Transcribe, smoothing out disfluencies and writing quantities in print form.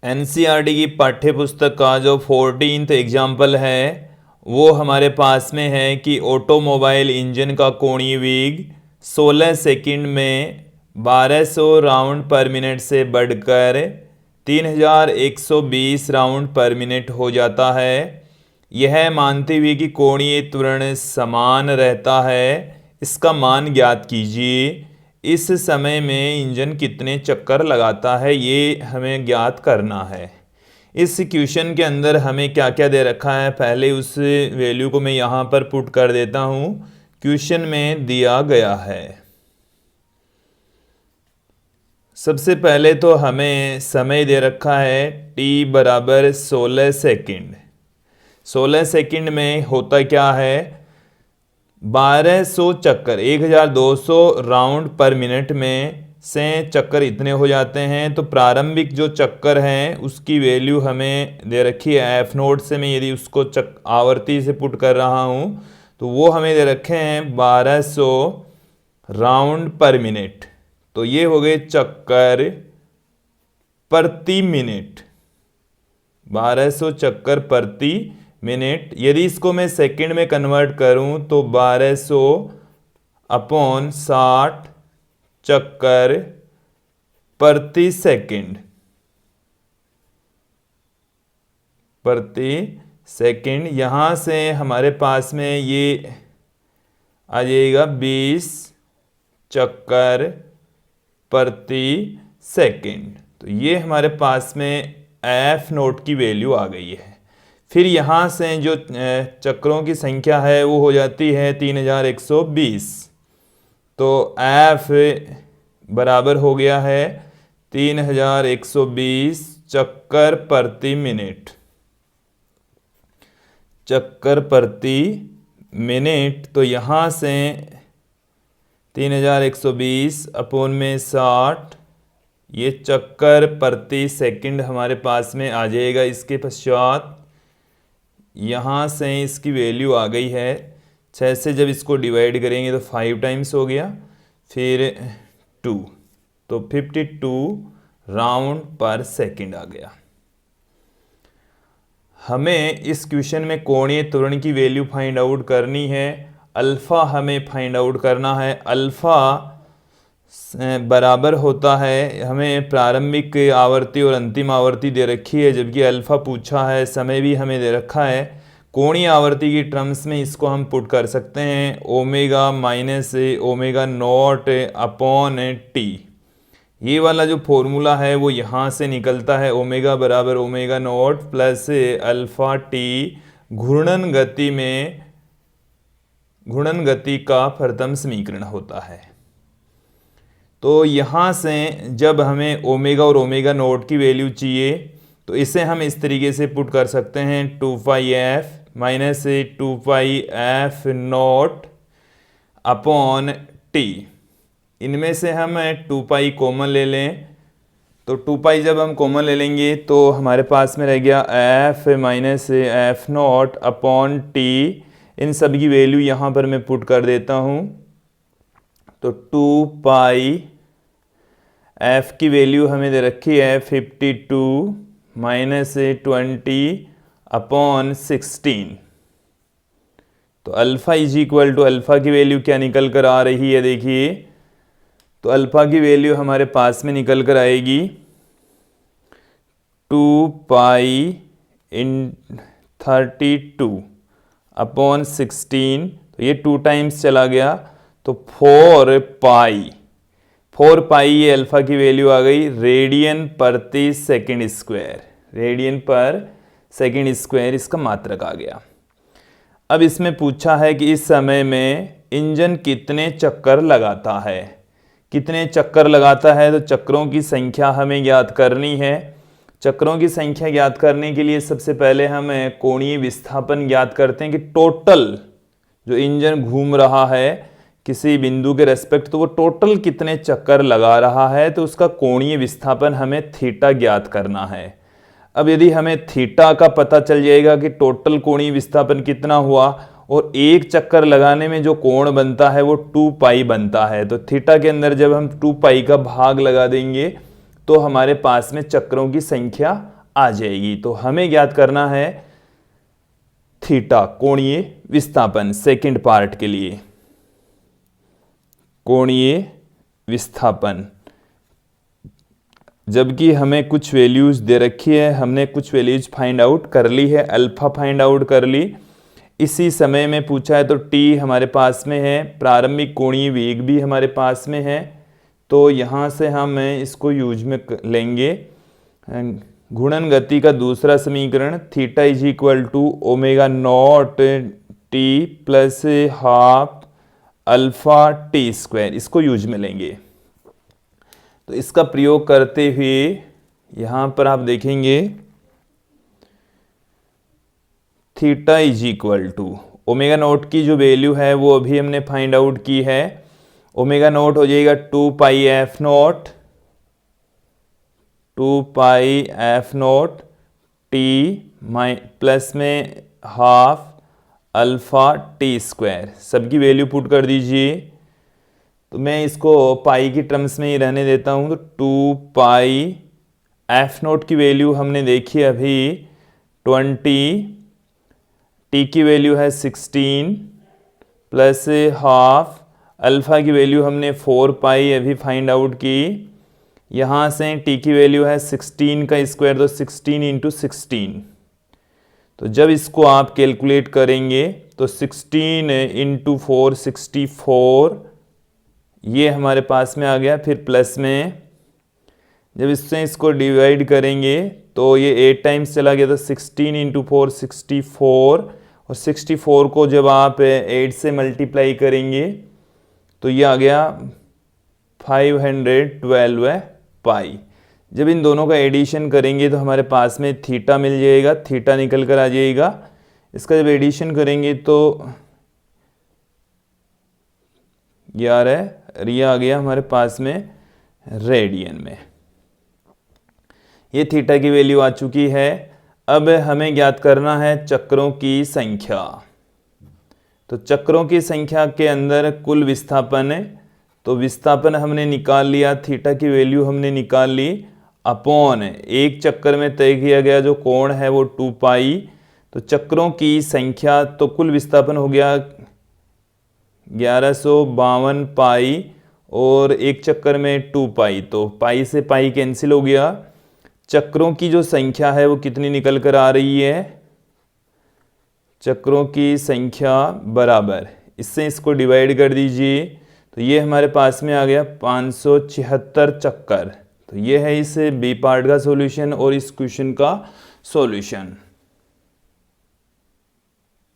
NCERT की पाठ्य पुस्तक का जो 14th एग्जाम्पल है वो हमारे पास में है कि ऑटोमोबाइल इंजन का कोणीय वेग 16 सेकंड में 1200 राउंड पर मिनट से बढ़कर 3120 राउंड पर मिनट हो जाता है। यह मानते हुए कि कोणीय त्वरण समान रहता है, इसका मान ज्ञात कीजिए। इस समय में इंजन कितने चक्कर लगाता है ये हमें ज्ञात करना है। इस क्वेश्चन के अंदर हमें क्या क्या दे रखा है, पहले उस वैल्यू को मैं यहाँ पर पुट कर देता हूँ। क्वेश्चन में दिया गया है, सबसे पहले तो हमें समय दे रखा है t बराबर 16 सेकंड। 16 सेकंड में होता क्या है, 1200 चक्कर 1200 राउंड पर मिनट में से चक्कर इतने हो जाते हैं। तो प्रारंभिक जो चक्कर हैं उसकी वैल्यू हमें दे रखी है एफ नोट से। मैं यदि उसको आवर्ती से पुट कर रहा हूँ तो वो हमें दे रखे हैं 1200 राउंड पर मिनट। तो ये हो गए चक्कर प्रति मिनट, 1200 चक्कर प्रति मिनट। यदि इसको मैं सेकंड में कन्वर्ट करूं तो 1200 अपॉन 60 चक्कर प्रति सेकंड यहां से हमारे पास में ये आ जाएगा 20 चक्कर प्रति सेकंड। तो ये हमारे पास में एफ नोट की वैल्यू आ गई है। फिर यहाँ से जो चक्रों की संख्या है वो हो जाती है 3120। तो एफ बराबर हो गया है 3120 चक्कर प्रति मिनट, चक्कर प्रति मिनट। तो यहाँ से 3120 अपोन में 60, ये चक्कर प्रति सेकंड हमारे पास में आ जाएगा। इसके पश्चात यहाँ से इसकी वैल्यू आ गई है 6 से जब इसको डिवाइड करेंगे तो 5 टाइम्स हो गया, फिर 2, तो 52 राउंड पर सेकंड आ गया। हमें इस क्वेश्चन में कोणीय त्वरण की वैल्यू फाइंड आउट करनी है। अल्फ़ा हमें फाइंड आउट करना है। अल्फ़ा बराबर होता है, हमें प्रारंभिक आवर्ती और अंतिम आवर्ती दे रखी है, जबकि अल्फ़ा पूछा है, समय भी हमें दे रखा है। कोणीय आवर्ती की टर्म्स में इसको हम पुट कर सकते हैं omega minus omega naught upon T. ये वाला जो फॉर्मूला है वो यहाँ से निकलता है, ओमेगा बराबर omega naught plus alpha T घूर्णन गति में घूर्णन गति का प्रथम समीकरण होता है। तो यहाँ से जब हमें ओमेगा और ओमेगा नोट की वैल्यू चाहिए तो इसे हम इस तरीके से पुट कर सकते हैं 2 पाई एफ माइनस 2 पाई एफ नोट अपॉन टी। इनमें से हम 2 पाई कॉमन ले लें, तो 2 पाई जब हम कॉमन ले लेंगे तो हमारे पास में रह गया F minus F naught upon T. इन सब की वैल्यू यहाँ पर मैं पुट कर देता हूँ। तो 2 पाई एफ की वैल्यू हमें दे रखी है 52 माइनस 20 अपॉन 16। तो alpha is equal to alpha की वैल्यू क्या निकल कर आ रही है, देखिए। तो अल्फ़ा की वैल्यू हमारे पास में निकल कर आएगी 2 पाई इन 32 अपॉन 16। तो ये 2 टाइम्स चला गया, तो 4 पाई ये अल्फ़ा की वैल्यू आ गई रेडियन प्रति सेकंड स्क्वायर। रेडियन पर सेकंड स्क्वायर इसका मात्रक आ गया। अब इसमें पूछा है कि इस समय में इंजन कितने चक्कर लगाता है। कितने चक्कर लगाता है, तो चक्रों की संख्या हमें ज्ञात करनी है। चक्रों की संख्या ज्ञात करने के लिए सबसे पहले हम कोणीय विस्थापन ज्ञात करते हैं कि टोटल जो इंजन घूम रहा है किसी बिंदु के रेस्पेक्ट, तो वो टोटल कितने चक्कर लगा रहा है, तो उसका कोणीय विस्थापन हमें थीटा ज्ञात करना है। अब यदि हमें थीटा का पता चल जाएगा कि टोटल कोणीय विस्थापन कितना हुआ और एक चक्कर लगाने में जो कोण बनता है वो 2 पाई बनता है, तो थीटा के अंदर जब हम 2 पाई का भाग लगा देंगे तो हमारे पास में चक्रों की संख्या आ जाएगी। तो हमें ज्ञात करना है थीटा कोणीय विस्थापन सेकंड पार्ट के लिए। कोणीय विस्थापन, जबकि हमें कुछ वैल्यूज दे रखी है, हमने कुछ वैल्यूज फाइंड आउट कर ली है, अल्फा फाइंड आउट कर ली, इसी समय में पूछा है तो टी हमारे पास में है, प्रारंभिक कोणीय वेग भी हमारे पास में है, तो यहाँ से हम इसको यूज में लेंगे। घूर्णन गति का दूसरा समीकरण theta is equal to omega naught t plus half alpha t square, इसको यूज में लेंगे। तो इसका प्रयोग करते हुए यहाँ पर आप देखेंगे theta is equal to omega naught की जो वैल्यू है वो अभी हमने फाइंड आउट की है। ओमेगा नोट हो जाएगा 2 पाई एफ नोट, 2 पाई एफ नोट टी प्लस में हाफ अल्फा टी स्क्वायर, सबकी वैल्यू पुट कर दीजिए। तो मैं इसको पाई की टर्म्स में ही रहने देता हूँ। तो 2 पाई एफ नोट की वैल्यू हमने देखी अभी 20, टी की वैल्यू है 16 प्लस हाफ अल्फा की वैल्यू हमने 4 पाई अभी फाइंड आउट की। यहाँ से टी की वैल्यू है 16 का स्क्वायर, तो 16 इंटू 16। तो जब इसको आप कैलकुलेट करेंगे तो 16 इंटू 4 64 ये हमारे पास में आ गया। फिर प्लस में जब इससे इसको डिवाइड करेंगे तो ये 8 टाइम्स चला गया, तो 16 इंटू 4 64, और 64 को जब आप 8 से मल्टीप्लाई करेंगे तो ये आ गया 512 पाई। जब इन दोनों का एडिशन करेंगे तो हमारे पास में थीटा मिल जाएगा, थीटा निकल कर आ जाएगा। इसका जब एडिशन करेंगे तो 11 ये आ गया हमारे पास में रेडियन में। ये थीटा की वैल्यू आ चुकी है। अब हमें ज्ञात करना है चक्रों की संख्या। तो चक्रों की संख्या के अंदर कुल विस्थापन है, तो विस्थापन हमने निकाल लिया, थीटा की वैल्यू हमने निकाल ली, अपॉन एक चक्कर में तय किया गया जो कोण है वो 2 पाई। तो चक्रों की संख्या, तो कुल विस्थापन हो गया 1152 पाई, और एक चक्कर में 2 पाई, तो पाई से पाई कैंसिल हो गया। चक्रों की जो संख्या है वो कितनी निकल कर आ रही है, चक्रों की संख्या बराबर, इससे इसको डिवाइड कर दीजिए, तो ये हमारे पास में आ गया 576 चक्कर। तो ये है इस बी पार्ट का सॉल्यूशन और इस क्वेश्चन का सॉल्यूशन।